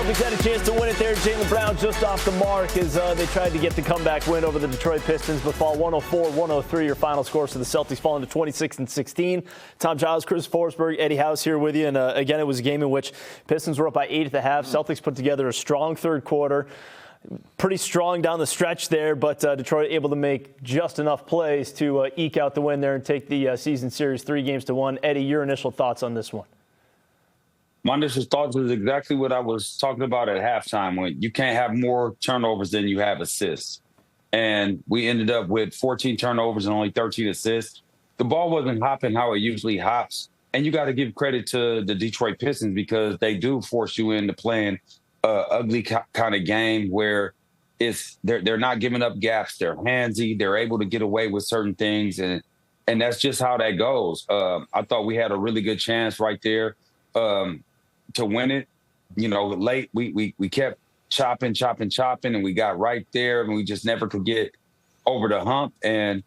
Celtics had a chance to win it there. Jaylen Brown just off the mark as they tried to get the comeback win over the Detroit Pistons, but fall 104-103. Your final scores for the Celtics falling to 26-16. Tom Giles, Forsberg, Eddie House here with you. And again, it was a game in which Pistons were up by 8 at the half. Celtics put together a strong third quarter. Pretty strong down the stretch there, but Detroit able to make just enough plays to eke out the win there and take the season series 3-1. Eddie, your initial thoughts on this one? My initial thoughts was exactly what I was talking about at halftime, when you can't have more turnovers than you have assists. And we ended up with 14 turnovers and only 13 assists. The ball wasn't hopping how it usually hops. And you got to give credit to the Detroit Pistons because they do force you into playing an ugly kind of game where they're not giving up gaps. They're handsy. They're able to get away with certain things. And that's just how that goes. I thought we had a really good chance right there to win it. You know, late we kept chopping, and we got right there, and we just never could get over the hump. And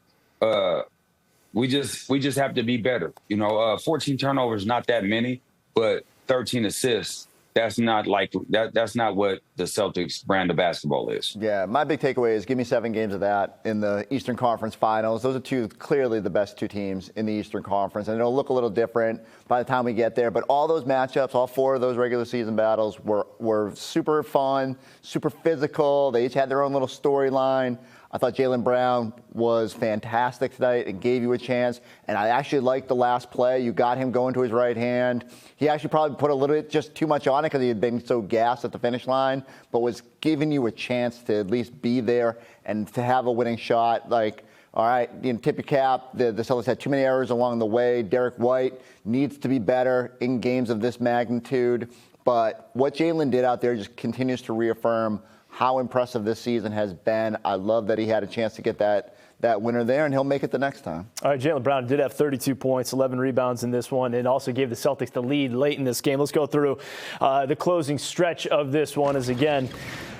we just have to be better. You know, 14 turnovers, not that many, but 13 assists. That's not that's not what the Celtics brand of basketball is. Yeah, my big takeaway is give me 7 games of that in the Eastern Conference Finals. Those are clearly the best 2 teams in the Eastern Conference, and it'll look a little different by the time we get there. But all those matchups, all 4 of those regular season battles were super fun, super physical. They each had their own little storyline. I thought Jaylen Brown was fantastic tonight and gave you a chance. And I actually liked the last play. You got him going to his right hand. He actually probably put a little bit just too much on it because he had been so gassed at the finish line, but was giving you a chance to at least be there and to have a winning shot. Like, all right, you know, tip your cap. The Celtics had too many errors along the way. Derek White needs to be better in games of this magnitude. But what Jaylen did out there just continues to reaffirm how impressive this season has been. I love that he had a chance to get that winner there, and he'll make it the next time. All right, Jaylen Brown did have 32 points, 11 rebounds in this one, and also gave the Celtics the lead late in this game. Let's go through the closing stretch of this one. As again,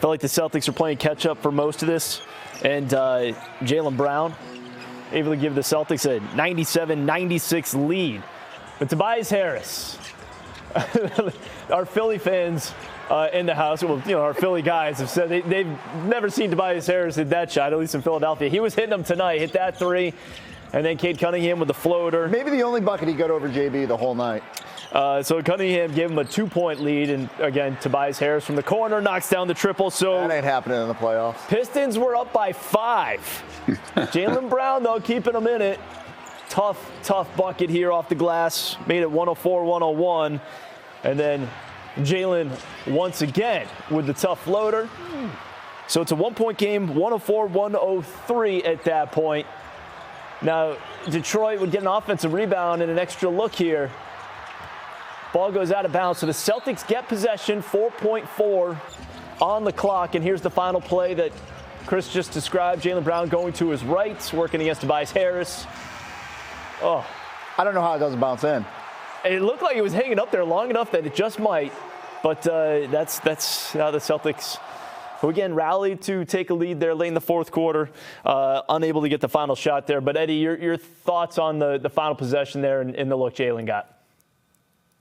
felt like the Celtics are playing catch-up for most of this, and Jaylen Brown able to give the Celtics a 97-96 lead. But Tobias Harris, our Philly fans in the house, well, you know, our Philly guys have said they've never seen Tobias Harris hit that shot, at least in Philadelphia. He was hitting them tonight, hit that 3, and then Cade Cunningham with the floater. Maybe the only bucket he got over JB the whole night. So Cunningham gave him a 2-point lead, and again, Tobias Harris from the corner knocks down the triple. So that ain't happening in the playoffs. Pistons were up by 5. Jaylen Brown, though, keeping them in it. Tough bucket here off the glass. Made it 104-101. And then Jaylen once again with the tough floater. So it's a 1-point game, 104-103 at that point. Now, Detroit would get an offensive rebound and an extra look here. Ball goes out of bounds, so the Celtics get possession, 4.4 on the clock. And here's the final play that Chris just described. Jaylen Brown going to his right, working against Tobias Harris. Oh, I don't know how it doesn't bounce in. It looked like it was hanging up there long enough that it just might. But that's how the Celtics, who again rallied to take a lead there late in the fourth quarter, unable to get the final shot there. But Eddie, your thoughts on the final possession there and the look Jaylen got?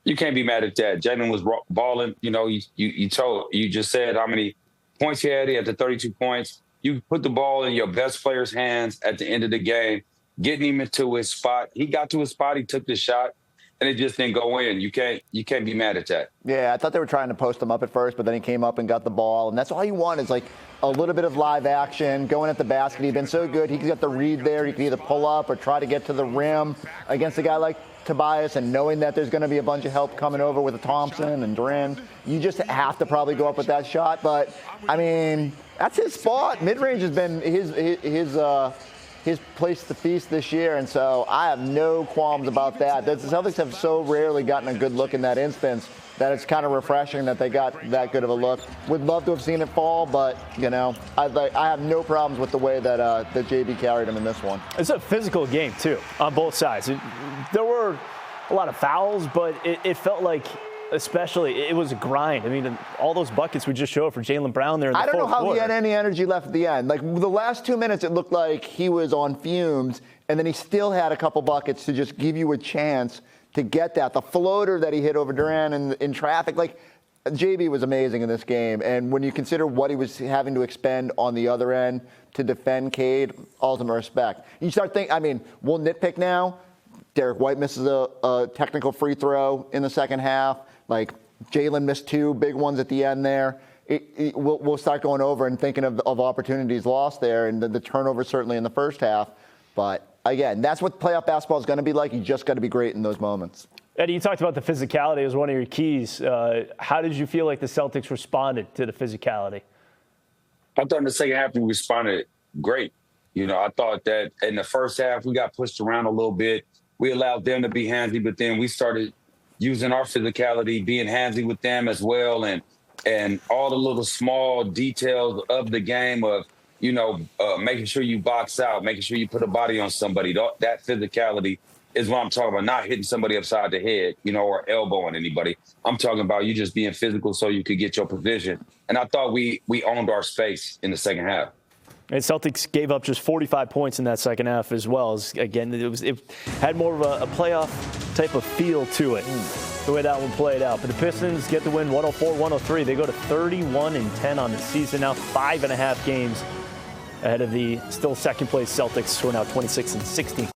You can't be mad at that. Jaylen was balling. You know, you just said how many points he had. He had the 32 points. You put the ball in your best player's hands at the end of the game, getting him into his spot. He got to his spot. He took the shot. And it just didn't go in. You can't be mad at that. Yeah, I thought they were trying to post him up at first, but then he came up and got the ball. And that's all you want is like a little bit of live action, going at the basket. He's been so good. He can get the read there. He can either pull up or try to get to the rim against a guy like Tobias, and knowing that there's going to be a bunch of help coming over with a Thompson and Duran, you just have to probably go up with that shot. But, I mean, that's his spot. Mid-range has been his place to feast this year, and so I have no qualms about that. The Celtics have so rarely gotten a good look in that instance that it's kind of refreshing that they got that good of a look. Would love to have seen it fall, but, you know, I have no problems with the way that JB carried him in this one. It's a physical game, too, on both sides. There were a lot of fouls, but it felt like, especially, it was a grind. I mean, all those buckets we just showed for Jaylen Brown there in the fourth quarter. I don't know how he had any energy left at the end. Like, the last 2 minutes, it looked like he was on fumes, and then he still had a couple buckets to just give you a chance to get that. The floater that he hit over Duran in traffic, like, JB was amazing in this game, and when you consider what he was having to expend on the other end to defend Cade, ultimate respect. You start thinking, I mean, we'll nitpick now. Derek White misses a technical free throw in the second half. Like, Jaylen missed 2 big ones at the end there. We'll start going over and thinking of opportunities lost there, and the turnovers certainly in the first half. But again, that's what playoff basketball is going to be like. You just got to be great in those moments. Eddie, you talked about the physicality as one of your keys. How did you feel like the Celtics responded to the physicality? I thought in the second half we responded great. You know, I thought that in the first half we got pushed around a little bit. We allowed them to be handsy, but then we started using our physicality, being handsy with them as well, and all the little small details of the game of, you know, making sure you box out, making sure you put a body on somebody. That physicality is what I'm talking about, not hitting somebody upside the head, you know, or elbowing anybody. I'm talking about you just being physical so you could get your position. And I thought we owned our space in the second half. And Celtics gave up just 45 points in that second half as well. Again, it had more of a playoff type of feel to it, the way that one played out. But the Pistons get the win 104-103. They go to 31-10 on the season now, 5.5 games ahead of the still second-place Celtics, who are now 26-16.